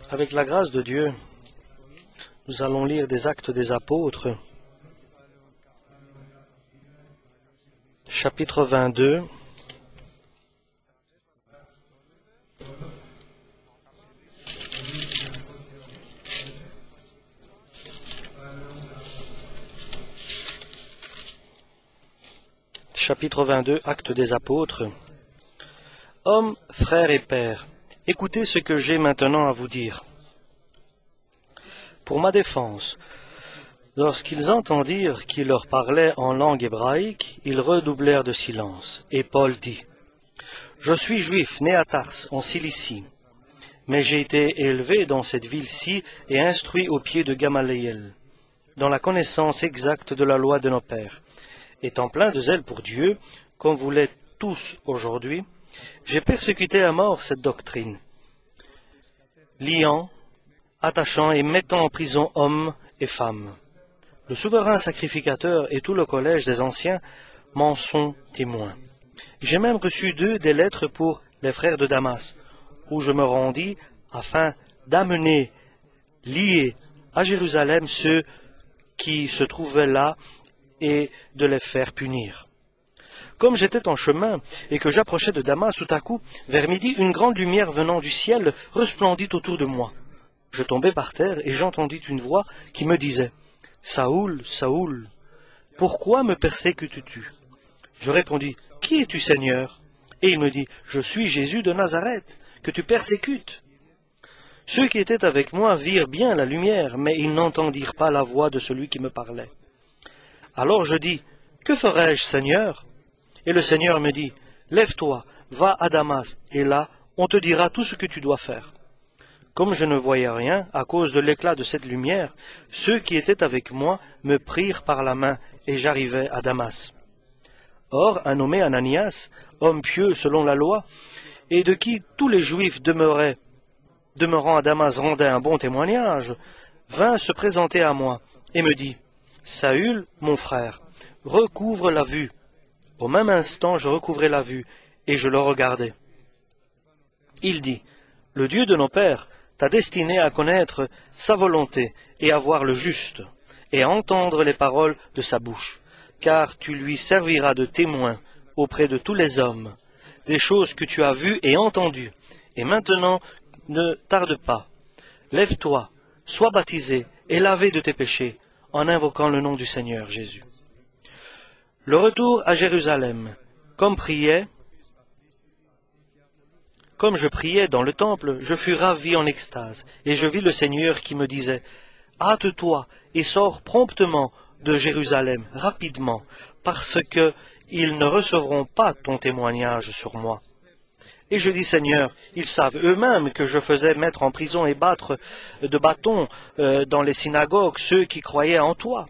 Avec la grâce de Dieu, nous allons lire des Actes des Apôtres, chapitre 22, chapitre 22, Actes des Apôtres. Hommes, frères et pères, écoutez ce que j'ai maintenant à vous dire. Pour ma défense, lorsqu'ils entendirent qu'il leur parlait en langue hébraïque, ils redoublèrent de silence. Et Paul dit, « Je suis juif, né à Tarse, en Cilicie, mais j'ai été élevé dans cette ville-ci et instruit aux pieds de Gamaliel, dans la connaissance exacte de la loi de nos pères. Étant plein de zèle pour Dieu, comme vous l'êtes tous aujourd'hui, j'ai persécuté à mort cette doctrine, liant, attachant et mettant en prison hommes et femmes. Le souverain sacrificateur et tout le collège des anciens m'en sont témoins. J'ai même reçu d'eux des lettres pour les frères de Damas, où je me rendis afin d'amener liés à Jérusalem ceux qui se trouvaient là et de les faire punir. Comme j'étais en chemin et que j'approchais de Damas, tout à coup, vers midi, une grande lumière venant du ciel resplendit autour de moi. Je tombai par terre et j'entendis une voix qui me disait « Saoul, Saoul, pourquoi me persécutes-tu » Je répondis « Qui es-tu, Seigneur » Et il me dit « Je suis Jésus de Nazareth, que tu persécutes. » Ceux qui étaient avec moi virent bien la lumière, mais ils n'entendirent pas la voix de celui qui me parlait. Alors je dis « Que ferai-je, Seigneur » Et le Seigneur me dit « Lève-toi, va à Damas, et là, on te dira tout ce que tu dois faire. » Comme je ne voyais rien, à cause de l'éclat de cette lumière, ceux qui étaient avec moi me prirent par la main, et j'arrivai à Damas. Or, un nommé Ananias, homme pieux selon la loi, et de qui tous les Juifs demeurant à Damas rendaient un bon témoignage, vint se présenter à moi, et me dit « Saül, mon frère, recouvre la vue. » Au même instant, je recouvrai la vue, et je le regardai. Il dit, « Le Dieu de nos pères t'a destiné à connaître sa volonté, et à voir le juste, et à entendre les paroles de sa bouche, car tu lui serviras de témoin auprès de tous les hommes, des choses que tu as vues et entendues. Et maintenant, ne tarde pas. Lève-toi, sois baptisé, et lavé de tes péchés, en invoquant le nom du Seigneur Jésus. » Le retour à Jérusalem. Comme je priais dans le temple, je fus ravi en extase, et je vis le Seigneur qui me disait, « Hâte-toi et sors promptement de Jérusalem, rapidement, parce que ils ne recevront pas ton témoignage sur moi. » Et je dis, « Seigneur, ils savent eux-mêmes que je faisais mettre en prison et battre de bâtons dans les synagogues ceux qui croyaient en toi.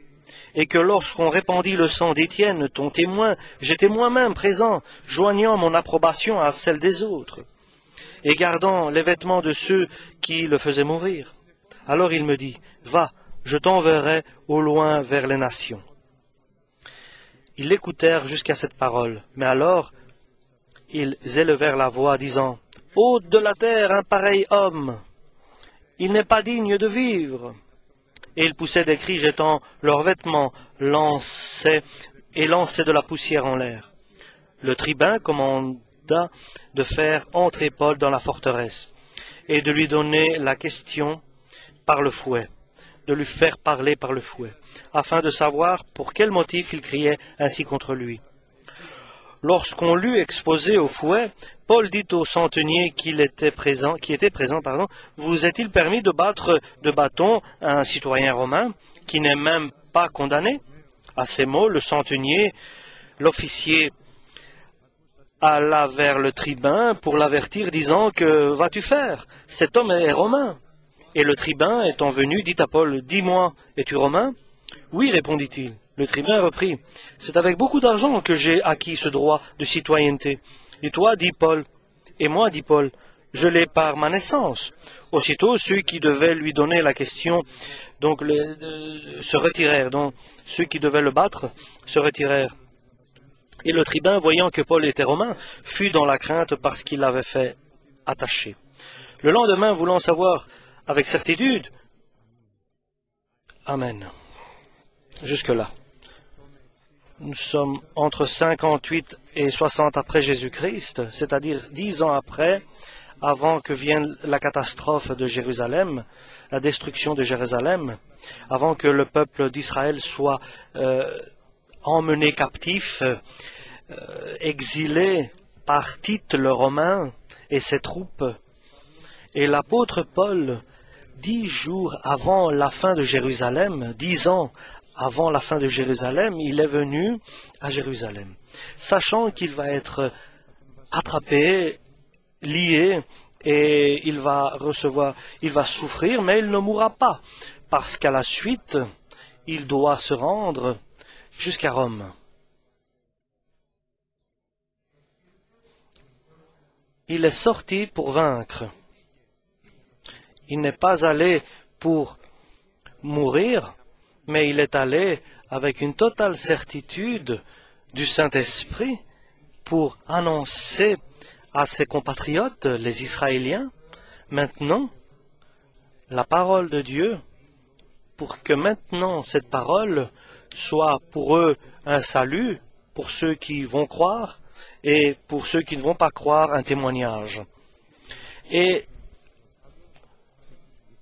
Et que lorsqu'on répandit le sang d'Étienne, ton témoin, j'étais moi-même présent, joignant mon approbation à celle des autres, et gardant les vêtements de ceux qui le faisaient mourir. » Alors il me dit, « Va, je t'enverrai au loin vers les nations. » Ils l'écoutèrent jusqu'à cette parole, mais alors ils élevèrent la voix, disant, « Ôte de la terre un pareil homme, il n'est pas digne de vivre. » Et ils poussaient des cris, jetant leurs vêtements, lançaient de la poussière en l'air. Le tribun commanda de faire entrer Paul dans la forteresse, et de lui donner la question par le fouet, de lui faire parler par le fouet, afin de savoir pour quel motif il criait ainsi contre lui. Lorsqu'on l'eut exposé au fouet, Paul dit au centenier qui était présent, vous est-il permis de battre de bâton un citoyen romain qui n'est même pas condamné? À ces mots, le centenier, l'officier, alla vers le tribun pour l'avertir, disant, que vas-tu faire? Cet homme est romain. Et le tribun, étant venu, dit à Paul, dis-moi, es-tu romain? Oui, répondit-il. Le tribun reprit, c'est avec beaucoup d'argent que j'ai acquis ce droit de citoyenneté. Et toi, dit Paul, et moi, dit Paul, je l'ai par ma naissance. Aussitôt, ceux qui devaient lui donner la question se retirèrent. Donc, ceux qui devaient le battre se retirèrent. Et le tribun, voyant que Paul était romain, fut dans la crainte parce qu'il l'avait fait attacher. Le lendemain, voulant savoir avec certitude. Amen. Jusque-là. Nous sommes entre 58 et 60 après Jésus-Christ, c'est-à-dire 10 ans après, avant que vienne la catastrophe de Jérusalem, la destruction de Jérusalem, avant que le peuple d'Israël soit emmené captif, exilé par Tite le Romain et ses troupes. Et l'apôtre Paul, 10 jours avant la fin de Jérusalem, 10 ans avant la fin de Jérusalem, il est venu à Jérusalem, sachant qu'il va être attrapé, lié, et il va souffrir, mais il ne mourra pas, parce qu'à la suite, il doit se rendre jusqu'à Rome. Il est sorti pour vaincre. Il n'est pas allé pour mourir, mais il est allé avec une totale certitude du Saint-Esprit pour annoncer à ses compatriotes, les Israéliens, maintenant, la parole de Dieu, pour que maintenant cette parole soit pour eux un salut, pour ceux qui vont croire, et pour ceux qui ne vont pas croire, un témoignage. Et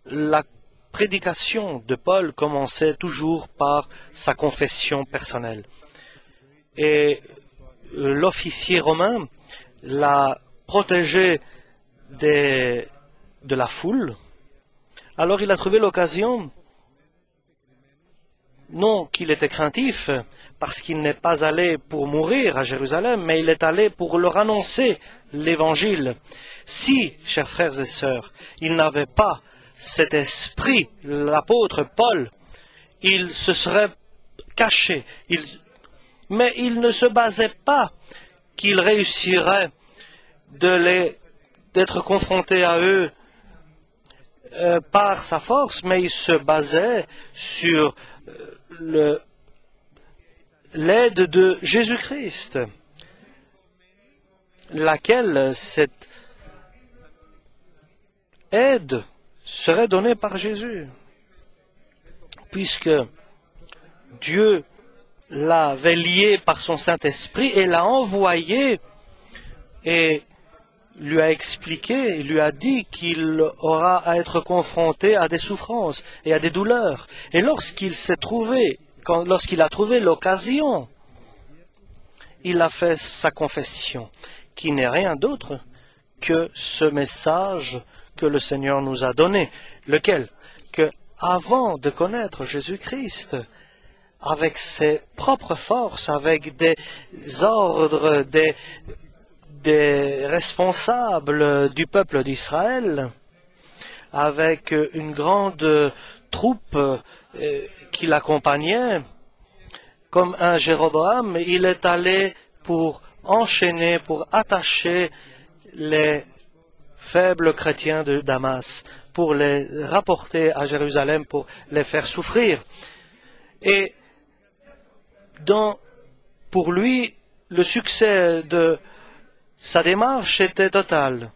la prédication de Paul commençait toujours par sa confession personnelle. Et l'officier romain l'a protégé de la foule. Alors il a trouvé l'occasion, non qu'il était craintif, parce qu'il n'est pas allé pour mourir à Jérusalem, mais il est allé pour leur annoncer l'Évangile. Si, chers frères et sœurs, il n'avait pas cet esprit, l'apôtre Paul, il se serait caché. Mais il ne se basait pas qu'il réussirait d'être confronté à eux par sa force, mais il se basait sur l'aide de Jésus-Christ, laquelle cette aide serait donnée par Jésus, puisque Dieu l'avait lié par son Saint-Esprit et l'a envoyé et lui a expliqué, lui a dit qu'il aura à être confronté à des souffrances et à des douleurs. Et lorsqu'il a trouvé l'occasion, il a fait sa confession, qui n'est rien d'autre que ce message que le Seigneur nous a donné. Lequel? Que avant de connaître Jésus-Christ, avec ses propres forces, avec des ordres, des responsables du peuple d'Israël, avec une grande troupe qui l'accompagnait, comme un Jéroboam, il est allé pour enchaîner, pour attacher les faibles chrétiens de Damas, pour les rapporter à Jérusalem, pour les faire souffrir. Et pour lui, le succès de sa démarche était total.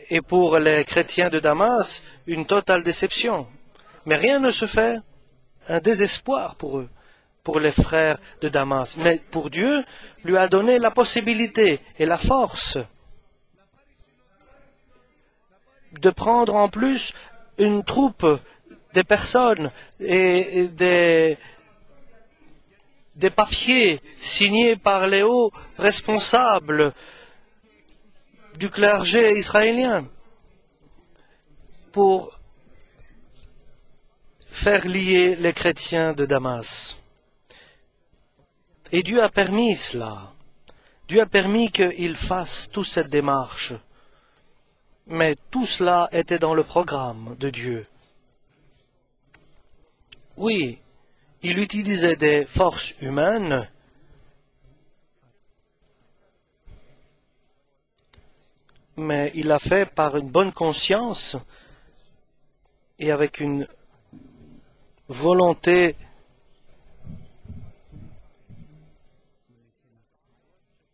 Et pour les chrétiens de Damas, une totale déception. Mais rien ne se fait, un désespoir pour eux, pour les frères de Damas. Mais pour Dieu, lui a donné la possibilité et la force de prendre en plus une troupe, des personnes et des papiers signés par les hauts responsables du clergé israélien pour faire lier les chrétiens de Damas. Et Dieu a permis cela. Dieu a permis qu'ils fassent toute cette démarche. Mais tout cela était dans le programme de Dieu. Oui, il utilisait des forces humaines, mais il l'a fait par une bonne conscience et avec une volonté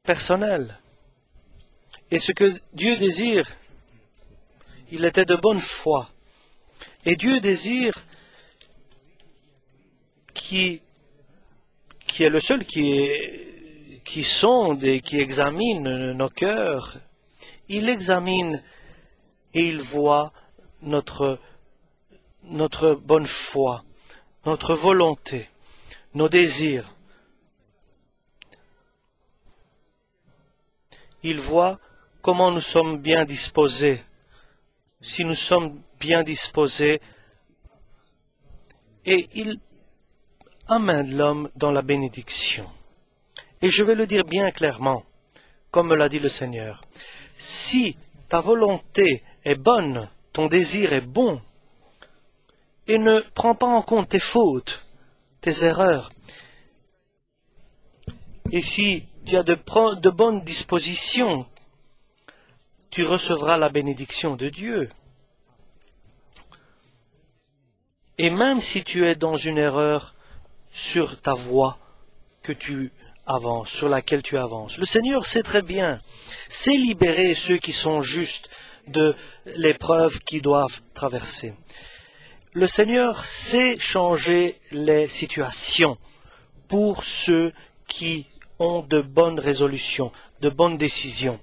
personnelle. Et ce que Dieu désire, il était de bonne foi Et Dieu désire qui est le seul qui sonde et qui examine nos cœurs. Il examine et il voit notre bonne foi, notre volonté, nos désirs. Il voit comment nous sommes bien disposés. Si nous sommes bien disposés, et il amène l'homme dans la bénédiction. Et je vais le dire bien clairement, comme me l'a dit le Seigneur. Si ta volonté est bonne, ton désir est bon, et ne prends pas en compte tes fautes, tes erreurs, et si tu as de bonnes dispositions, tu recevras la bénédiction de Dieu. Et même si tu es dans une erreur sur ta voie que tu avances, sur laquelle tu avances, le Seigneur sait très bien, sait libérer ceux qui sont justes de l'épreuve qu'ils doivent traverser. Le Seigneur sait changer les situations pour ceux qui ont de bonnes résolutions, de bonnes décisions,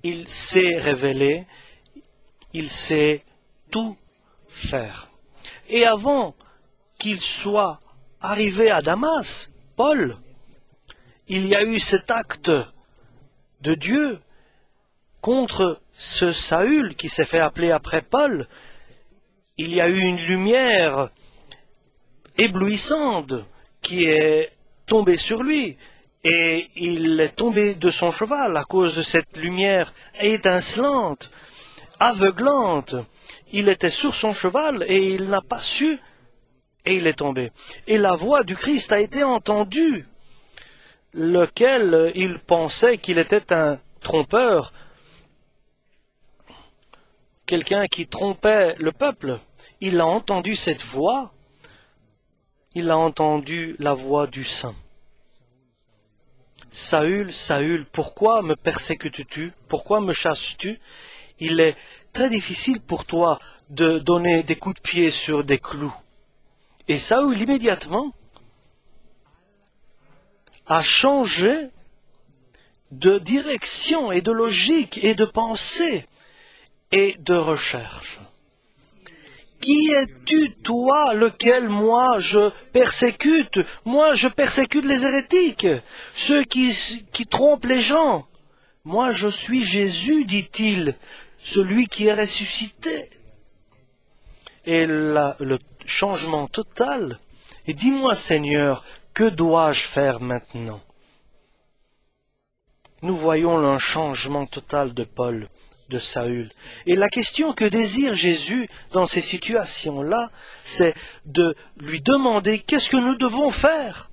il sait révéler, il sait tout faire. Et avant qu'il soit arrivé à Damas, Paul, il y a eu cet acte de Dieu contre ce Saül qui s'est fait appeler après Paul. Il y a eu une lumière éblouissante qui est tombée sur lui. Et il est tombé de son cheval à cause de cette lumière étincelante, aveuglante. Il était sur son cheval et il n'a pas su, et il est tombé. Et la voix du Christ a été entendue, lequel il pensait qu'il était un trompeur, quelqu'un qui trompait le peuple. Il a entendu cette voix, il a entendu la voix du Saint. Saül, Saül, pourquoi me persécutes-tu? Pourquoi me chasses-tu? Il est très difficile pour toi de donner des coups de pied sur des clous. Et Saül, immédiatement, a changé de direction et de logique et de pensée et de recherche. Qui es-tu, toi, lequel moi je persécute? Moi je persécute les hérétiques, ceux qui trompent les gens. Moi je suis Jésus, dit-il, celui qui est ressuscité. Et le changement total. Et dis-moi, Seigneur, que dois-je faire maintenant? Nous voyons un changement total de Paul, de Saül. Et la question que désire Jésus dans ces situations-là, c'est de lui demander qu'est-ce que nous devons faire.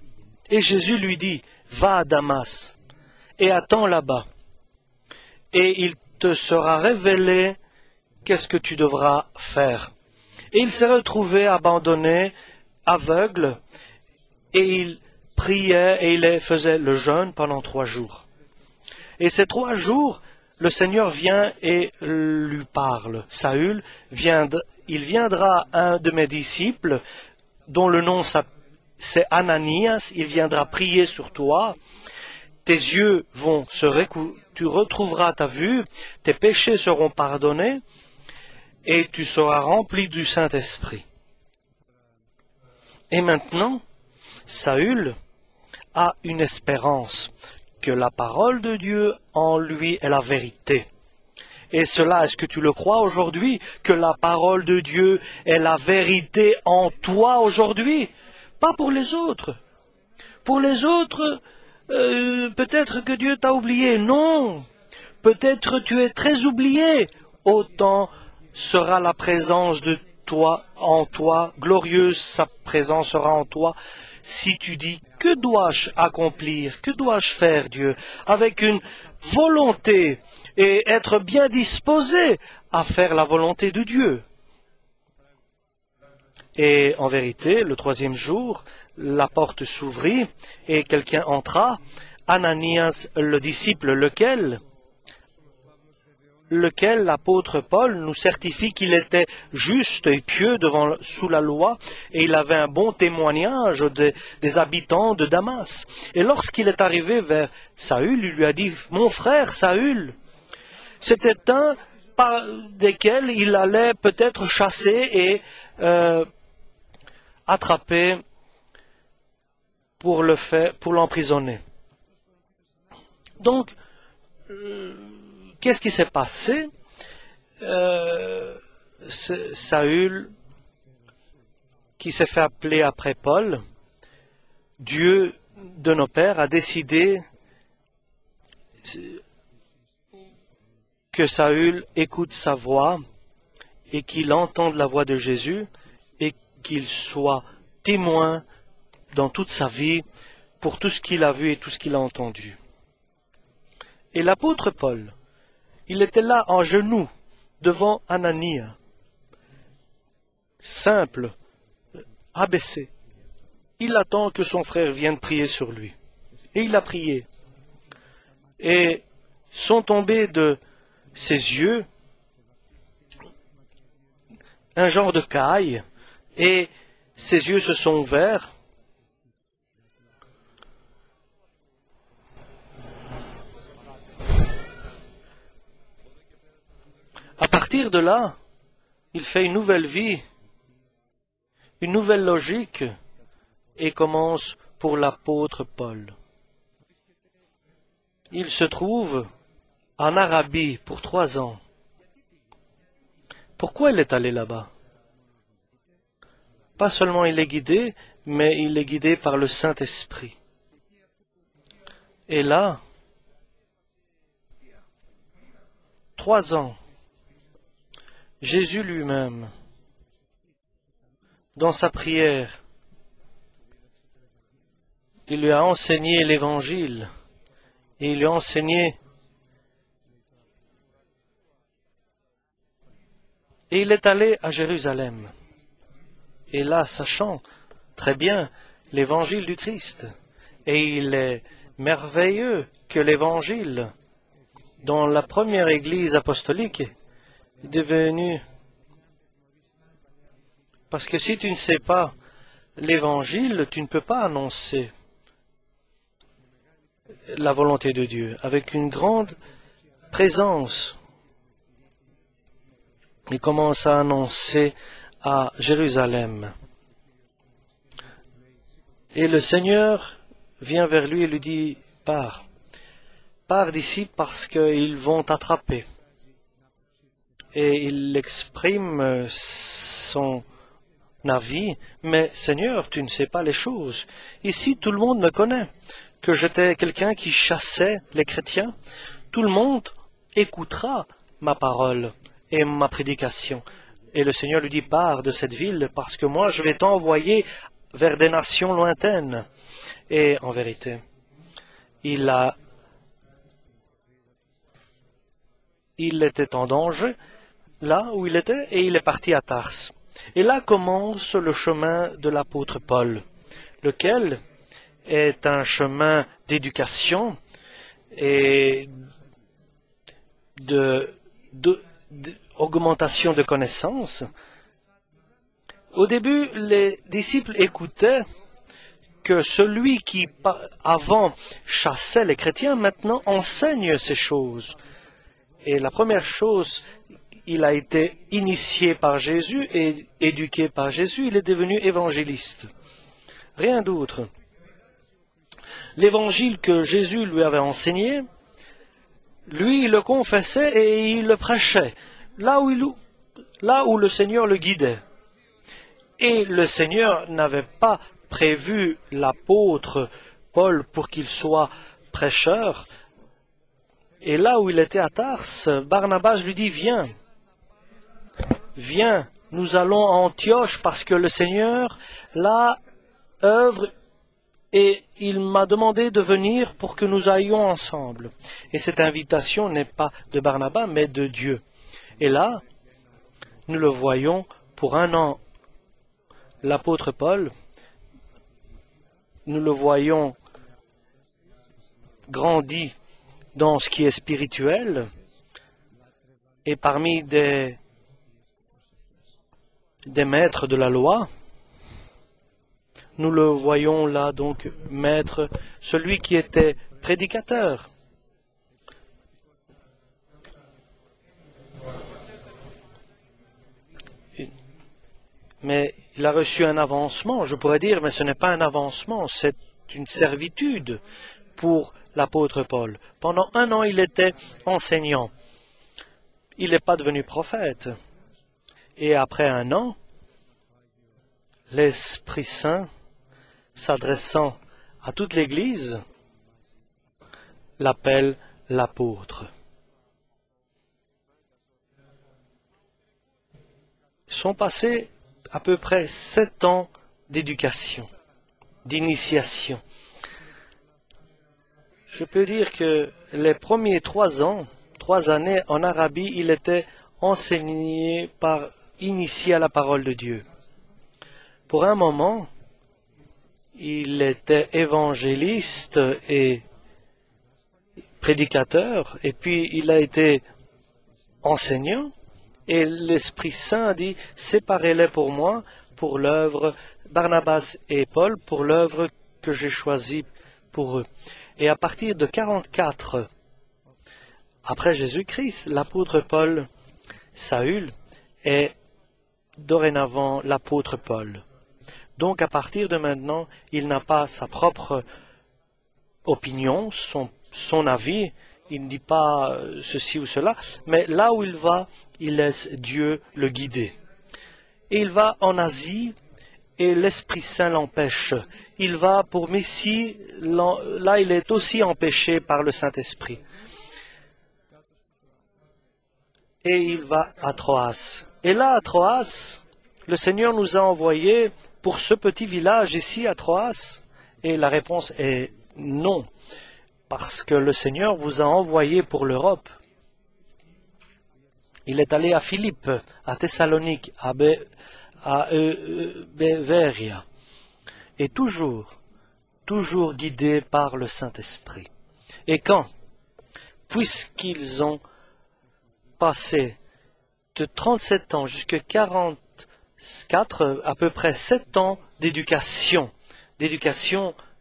Et Jésus lui dit, va à Damas et attends là-bas. Et il te sera révélé qu'est-ce que tu devras faire. Et il s'est retrouvé abandonné, aveugle, et il priait et il faisait le jeûne pendant 3 jours. Et ces 3 jours, le Seigneur vient et lui parle. Saül, il viendra un de mes disciples, dont le nom c'est Ananias, il viendra prier sur toi. Tes yeux vont tu retrouveras ta vue, tes péchés seront pardonnés, et tu seras rempli du Saint-Esprit. Et maintenant, Saül a une espérance que la parole de Dieu en lui est la vérité. Et cela, est-ce que tu le crois aujourd'hui, que la parole de Dieu est la vérité en toi aujourd'hui? Pas pour les autres. Pour les autres, peut-être que Dieu t'a oublié. Non. Peut-être tu es très oublié. Autant sera la présence de toi en toi, glorieuse sa présence sera en toi, si tu dis, que dois-je accomplir, que dois-je faire, Dieu, avec une volonté et être bien disposé à faire la volonté de Dieu. Et en vérité, le 3e jour, la porte s'ouvrit et quelqu'un entra, Ananias, le disciple, lequel lequel l'apôtre Paul nous certifie qu'il était juste et pieux sous la loi, et il avait un bon témoignage des habitants de Damas. Et lorsqu'il est arrivé vers Saül, il lui a dit, « Mon frère Saül », c'était un par desquels il allait peut-être chasser et attraper pour l'emprisonner. Donc, qu'est-ce qui s'est passé? Saül, qui s'est fait appeler après Paul, Dieu de nos pères a décidé que Saül écoute sa voix et qu'il entende la voix de Jésus et qu'il soit témoin dans toute sa vie pour tout ce qu'il a vu et tout ce qu'il a entendu. Et l'apôtre Paul, il était là en genoux devant Anania, simple, abaissé. Il attend que son frère vienne prier sur lui. Et il a prié. Et sont tombés de ses yeux un genre de caille, et ses yeux se sont ouverts. À partir de là, il fait une nouvelle vie, une nouvelle logique, et commence pour l'apôtre Paul. Il se trouve en Arabie pour 3 ans. Pourquoi il est allé là-bas? Pas seulement il est guidé, mais il est guidé par le Saint-Esprit. Et là, 3 ans, Jésus lui-même, dans sa prière, il lui a enseigné l'Évangile et il lui a enseigné. Et il est allé à Jérusalem. Et là, sachant très bien l'Évangile du Christ, et il est merveilleux que l'Évangile, dans la première Église apostolique, est devenu. Parce que si tu ne sais pas l'Évangile, tu ne peux pas annoncer la volonté de Dieu avec une grande présence. Il commence à annoncer à Jérusalem. Et le Seigneur vient vers lui et lui dit, pars. Pars d'ici parce qu'ils vont t'attraper. Et il exprime son avis, mais Seigneur, tu ne sais pas les choses. Ici, tout le monde me connaît, que j'étais quelqu'un qui chassait les chrétiens. Tout le monde écoutera ma parole et ma prédication. Et le Seigneur lui dit, pars de cette ville, parce que moi, je vais t'envoyer vers des nations lointaines. Et en vérité, il était en danger, là où il était, et il est parti à Tarse. Et là commence le chemin de l'apôtre Paul, lequel est un chemin d'éducation et d'augmentation de connaissances. Au début, les disciples écoutaient que celui qui avant chassait les chrétiens, maintenant enseigne ces choses. Et la première chose, il a été initié par Jésus et éduqué par Jésus, il est devenu évangéliste. Rien d'autre. L'évangile que Jésus lui avait enseigné, lui, il le confessait et il le prêchait, là où le Seigneur le guidait. Et le Seigneur n'avait pas prévu l'apôtre Paul pour qu'il soit prêcheur. Et là où il était à Tarse, Barnabas lui dit, viens, nous allons à Antioche parce que le Seigneur, là, œuvre et il m'a demandé de venir pour que nous ayons ensemble. Et cette invitation n'est pas de Barnabas, mais de Dieu. Et là, nous le voyons pour 1 an. L'apôtre Paul, nous le voyons grandi dans ce qui est spirituel, Et parmi des maîtres de la loi, nous le voyons là donc, maître, celui qui était prédicateur. Mais il a reçu un avancement, je pourrais dire, mais ce n'est pas un avancement, c'est une servitude pour l'apôtre Paul. Pendant 1 an, il était enseignant. Il n'est pas devenu prophète. Et après 1 an, l'Esprit Saint, s'adressant à toute l'Église, l'appelle l'apôtre. Sont passés à peu près 7 ans d'éducation, d'initiation. Je peux dire que les premiers 3 années en Arabie, il était enseigné initié à la parole de Dieu. Pour un moment, il était évangéliste et prédicateur, et puis il a été enseignant. Et l'Esprit Saint a dit, séparez-les pour moi, pour l'œuvre, Barnabas et Paul, pour l'œuvre que j'ai choisie pour eux. Et à partir de 44, après Jésus-Christ, l'apôtre Paul, Saül, est dorénavant l'apôtre Paul. Donc à partir de maintenant, il n'a pas sa propre opinion, son avis, il ne dit pas ceci ou cela, mais là où il va, il laisse Dieu le guider. Et il va en Asie et l'Esprit Saint l'empêche. Il va pour Messie, là il est aussi empêché par le Saint-Esprit. Et il va à Troas. Et là, à Troas, le Seigneur nous a envoyés pour ce petit village ici à Troas. Et la réponse est non. Parce que le Seigneur vous a envoyé pour l'Europe. Il est allé à Philippe, à Thessalonique, à Bévéria. Et toujours guidé par le Saint-Esprit. Et quand, puisqu'ils ont passé de 37 ans jusqu'à 44, à peu près 7 ans d'éducation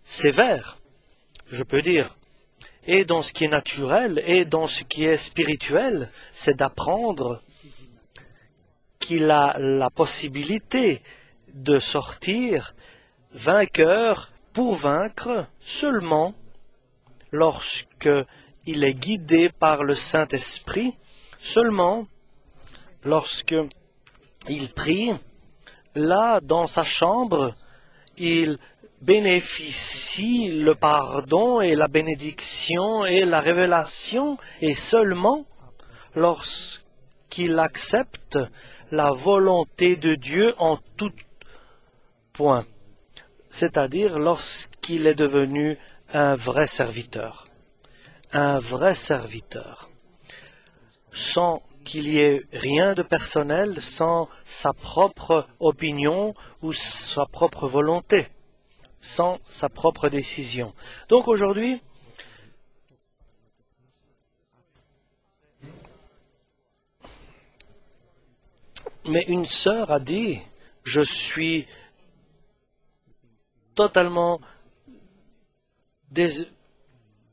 sévère, je peux dire, et dans ce qui est naturel et dans ce qui est spirituel, c'est d'apprendre qu'il a la possibilité de sortir vainqueur pour vaincre seulement lorsque il est guidé par le Saint-Esprit, seulement lorsque il prie, là dans sa chambre, il bénéficie le pardon et la bénédiction et la révélation, et seulement lorsqu'il accepte la volonté de Dieu en tout point, c'est-à-dire lorsqu'il est devenu un vrai serviteur, sans qu'il y ait rien de personnel, sans sa propre opinion ou sa propre volonté, sans sa propre décision. Donc aujourd'hui, mais une sœur a dit, je suis totalement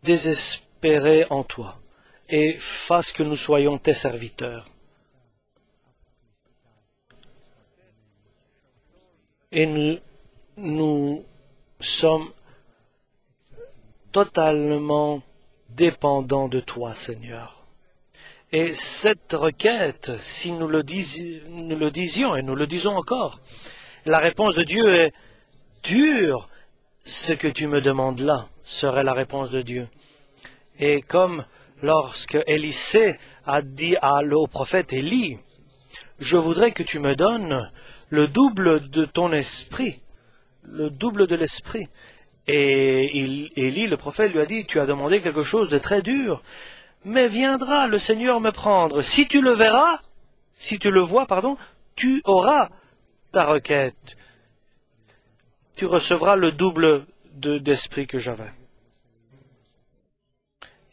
désespéré en toi, et fasse que nous soyons tes serviteurs. Et nous sommes totalement dépendants de toi, Seigneur. Et cette requête, si nous le disions, et nous le disons encore, la réponse de Dieu est dur. Ce que tu me demandes là serait la réponse de Dieu. Et comme lorsque Élisée a dit au prophète Élie, je voudrais que tu me donnes le double de ton esprit, le double de l'esprit. Et Élie, le prophète, lui a dit, tu as demandé quelque chose de très dur, mais viendra le Seigneur me prendre. Si tu le vois, tu auras ta requête. Tu recevras le double d'esprit que j'avais.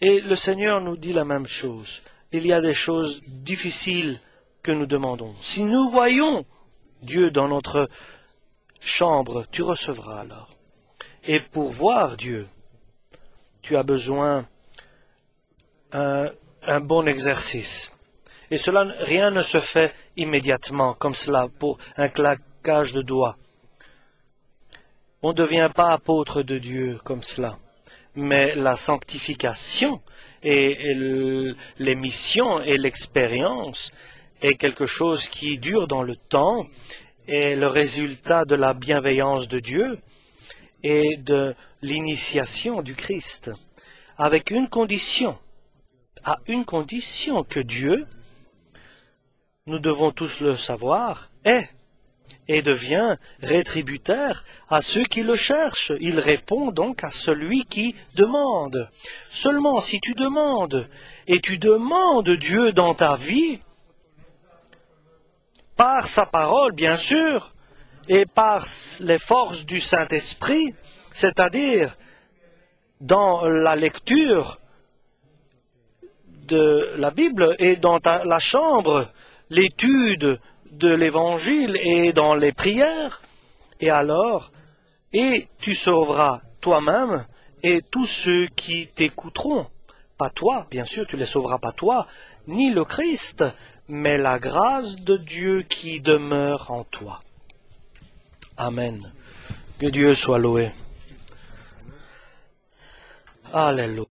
Et le Seigneur nous dit la même chose. il y a des choses difficiles que nous demandons. Si nous voyons Dieu dans notre chambre, tu recevras alors. Et pour voir Dieu, tu as besoin d'un bon exercice. Et cela, rien ne se fait immédiatement, comme cela, pour un claquage de doigts. On ne devient pas apôtre de Dieu comme cela. Mais la sanctification et les missions et l'expérience est quelque chose qui dure dans le temps et le résultat de la bienveillance de Dieu et de l'initiation du Christ, avec une condition, à une condition que Dieu, nous devons tous le savoir, est et devient rétributaire à ceux qui le cherchent. Il répond donc à celui qui demande. Seulement si tu demandes, et tu demandes Dieu dans ta vie, par sa parole, bien sûr, et par les forces du Saint-Esprit, c'est-à-dire dans la lecture de la Bible et dans la chambre, l'étude de l'Évangile et dans les prières, et alors, et tu sauveras toi-même et tous ceux qui t'écouteront. Pas toi, bien sûr, tu ne les sauveras pas toi, ni le Christ, mais la grâce de Dieu qui demeure en toi. Amen. Que Dieu soit loué. Alléluia.